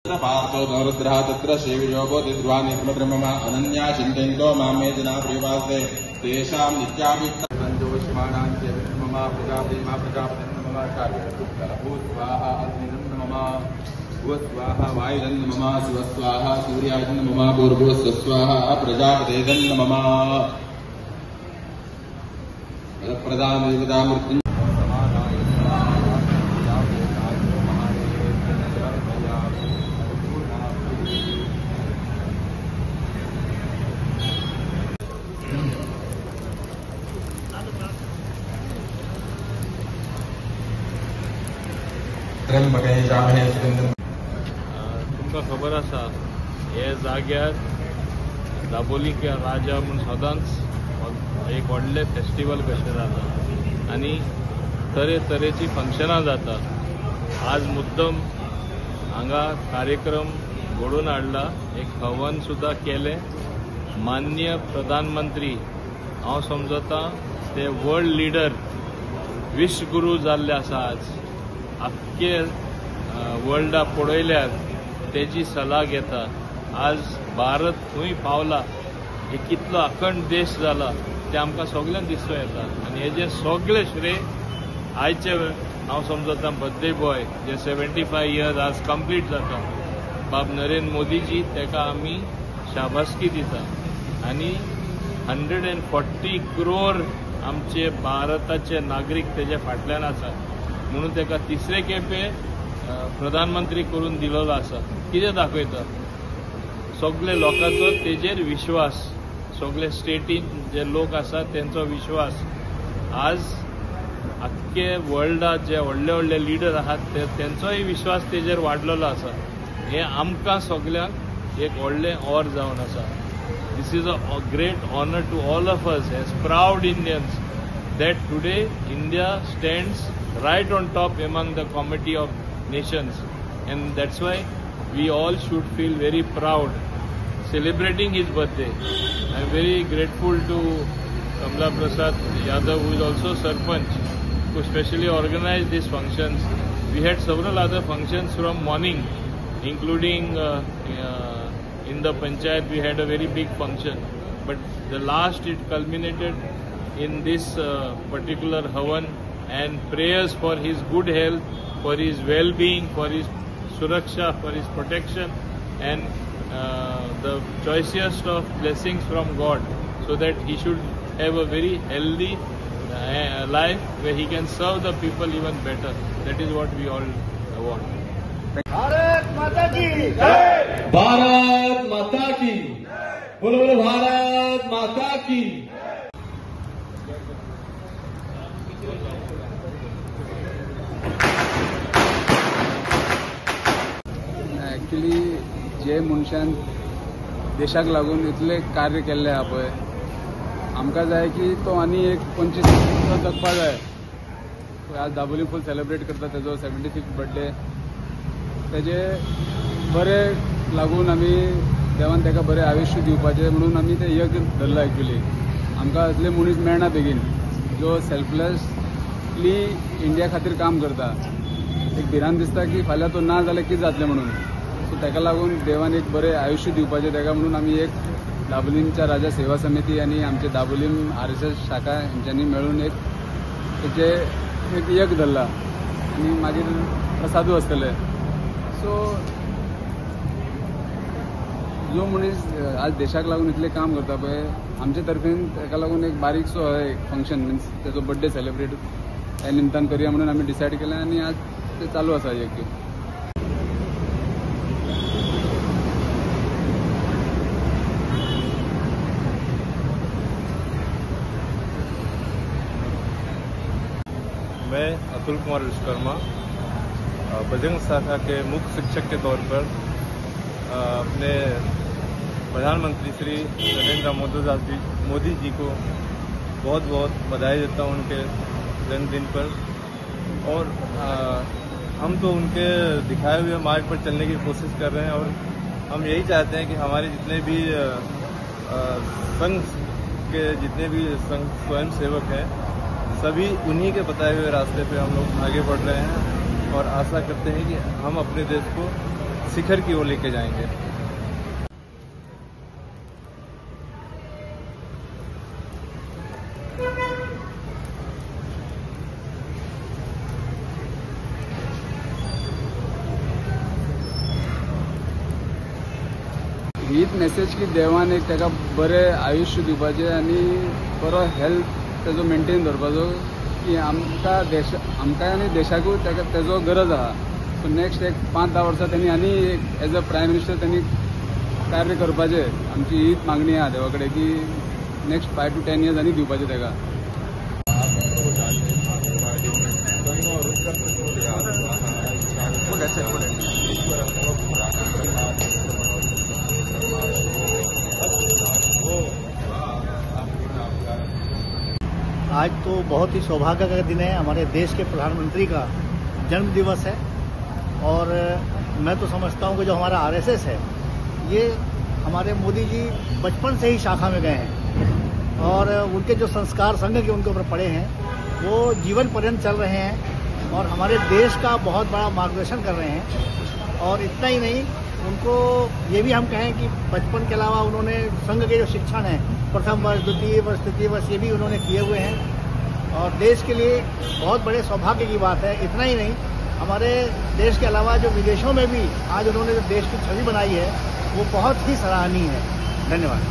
पार्थो रुद्रः तत्र श्रीविजयोगोतिध्वानिर्ममा अनन्या चिन्तयन्तो मामे जना प्रियवासे तेषां नित्याभिष्टाञ्जोष्माणाञ्च मम प्रजापतिमा प्रजापतिर्मम भूस्वाहा अग्निर्मम भूस्वाहा वायुर्मम शिवस्वाहा सूर्यायर्मम भूर्भुवस्वस्वाहा प्रजापतेर्मम प्रदामृत्युं तुमकां खबर आसा हे जाग्यार दाबोली राजा म्हूण सदांच एक व्हडलें फेस्टिवल कशें जाता आनी तरेतरेची फंक्शनां जाता. आज मुद्दम हांगा कार्यक्रम घडोवन हाडला. एक हवन सुद्दां केलें. माननीय प्रधानमंत्री हांव समजता ते वर्ल्ड लिडर विश्वगुरू जाल्ले आसा. आज आख्खे वर्ल्डा पळयल्यार तेजी सलाह घेता. आज भारत खंय पावला, एक कितलो अखंड देश जाला ते आमकां सगळ्यांक दिसूं येता. आनी हेजे सगळे श्रेय आयचे हांव समजता बर्थडे बॉय जे 75 इयर्स आज कंप्लीट जाता बाब नरेंद्र मोदीजी, तेका आमी शाबासकी दिता. आनी 140 करोड आमचे भारताचे नागरीक तेजे फाटल्यान आसात म्हणून तेका तिसरे खेपे प्रधानमंत्री करून दिलेलो आसा. कितें दाखयता सगळे लोकांचो तेजेर विश्वास, सगळे स्टेटीन जे लोक आसा तेंचो विश्वास. आज आख्खे वर्ल्डात जे व्हडले व्हडले लिडर आहात तेंचोय विश्वास तेजेर वाडलेलो आसा. हे आमकां सगळ्यांक एक व्हडलें ऑर जावन आसा. This is a great honour to all of us as proud Indians that today India stands right on top among the committee of nations, and that's why we all should feel very proud celebrating his birthday. I am very grateful to Kamla Prasad Yadav, who is also Sarpanch, who specially organized these functions. We had several other functions from morning, including in the Panchayat we had a very big function, but the last it culminated in this particular Havan and prayers for his good health, for his well-being, for his suraksha, for his protection, and the choicest of blessings from God, so that he should have a very healthy life where he can serve the people even better. That is what we all want. Bharat माता की जय. भारत माता की बोलो बोलो भारत माता की. Actually जे मनशान देशाक लागून इतले कार्य केल्ले आहा पळय, आमकां जाय की तो आनी एक 25 वर्सां जगपाक जाय. आज दाबोली फूल सेलिब्रेट करता तेजो 75th बर्थडे. तेजे बरे लागून आमी देवान तेका बरें आयुश्य दिवपाचें म्हणून आमी ते यज्ञ धरला. एक्चुअली आमकां असले मनीस मेळना बेगीन जो सेल्फलेसली इंडिया खातीर काम करता. एक भिरांत दिसता की फाल्यां तो ना जाल्यार कितें जातलें म्हणून. सो तेका लागून देवान एक बरें आयुश्य दिवपाचें तेका म्हणून आमी एक दाबोलीमच्या राजा सेवा समिती आनी आमचे दाबोलीम RSS शाखा हेंच्यांनी मेळून एक यज्ञ धरला आनी मागीर प्रसादू आसतले. सो जो मनीस आज देशाक लागून इतले काम करता पळय, आमचे तर्फेन तेका लागून एक बारीकसो एक फंक्शन मिन्स तेजो बर्थडे सेलिब्रेट ह्या निमतान करया म्हणून आमी डिसायड केलें आनी आज ते चालू आसा यज्ञ. मैं अतुल कुमार विश्वकर्मा बजरंग शाखा के मुख्य शिक्षक के तौर पर अपने प्रधानमंत्री श्री नरेंद्र मोदी जी को बहुत बहुत बधाई देता हूँ उनके जन्मदिन पर. और हम तो उनके दिखाए हुए मार्ग पर चलने की कोशिश कर रहे हैं और हम यही चाहते हैं कि हमारे जितने भी संघ के जितने भी संघ स्वयं सेवक हैं सभी उन्हीं के बताए हुए रास्ते पे हम लोग आगे बढ़ रहे हैं और आशा करते हैं कि हम अपने देश को शिखर की ओर लेके जाएंगे। हीच मेसेज की देवान एक ताका बरें आयुश्य दिवपाचें आनी बरो हेल्थ तेजो मेंटेन दवरपाचो की आमकां आनी देशाकूय तेजो गरज आहा। सो नेक्स्ट एक 5-10 वर्सां त्यांनी आनी एज अ प्रायम मिनिस्टर त्यांनी कार्य करपाचें, आमची हीच मागणी आहा देवा कडेन की नेक्स्ट 5 to 10 years आनी दिवपाचें तेका। आज तो बहुत ही सौभाग्य का दिन है। हमारे देश के प्रधानमंत्री का जन्म दिवस है और मैं तो समझता हूं कि जो हमारा आरएसएस है ये हमारे मोदी जी बचपन से ही शाखा में गए हैं और उनके जो संस्कार संघ के उनके ऊपर पड़े हैं वो जीवन पर्यंत चल रहे हैं और हमारे देश का बहुत बड़ा मार्गदर्शन कर रहे हैं। और इतना ही नहीं, उनको ये भी हम कहें कि बचपन के अलावा उन्होंने संघ के जो शिक्षण है प्रथम वर्ष, द्वितीय वर्ष, तृतीय वर्ष, ये भी उन्होंने किए हुए हैं और देश के लिए बहुत बड़े सौभाग्य की बात है। इतना ही नहीं, हमारे देश के अलावा जो विदेशों में भी आज उन्होंने जो देश की छवि बनाई है वो बहुत ही सराहनीय है। धन्यवाद।